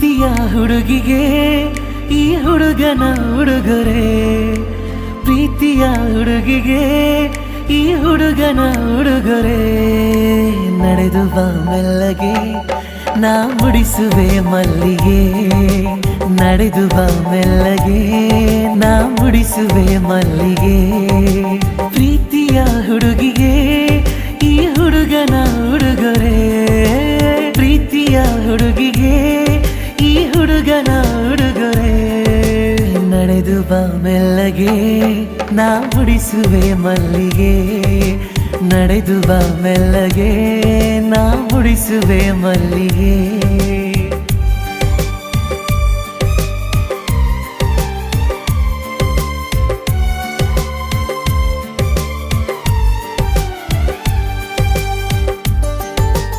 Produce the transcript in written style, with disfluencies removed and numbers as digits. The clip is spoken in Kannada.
ಪ್ರೀತಿಯ ಹುಡುಗಿಗೆ ಈ ಹುಡುಗನ ಉಡುಗೊರೆ, ಪ್ರೀತಿಯ ಹುಡುಗಿಗೆ ಈ ಹುಡುಗನ ಉಡುಗೊರೆ. ನಡೆದು ಬಾ ಮೆಲ್ಲಗೆ ನಾ ಮುಡಿಸುವೆ ಮಲ್ಲಿಗೆ, ನಡೆದು ಬಾ ಮೆಲ್ಲಗೆ ನಾ ಮುಡಿಸುವೆ ಮಲ್ಲಿಗೆ. ಪ್ರೀತಿಯ ಹುಡುಗಿಗೆ ಈ ಹುಡುಗನ ಉಡುಗೊರೆ, ಪ್ರೀತಿಯ ಹುಡುಗಿಗೆ ಈ ಹುಡುಗನ ಉಡುಗೊರೆ. ನಡೆದು ಬಾ ಮೆಲ್ಲಗೆ ನಾ ಮುಡಿಸುವೆ ಮಲ್ಲಿಗೆ, ನಡೆದು ಬಾ ಮೆಲ್ಲಗೆ ನಾ ಮುಡಿಸುವೆ ಮಲ್ಲಿಗೆ.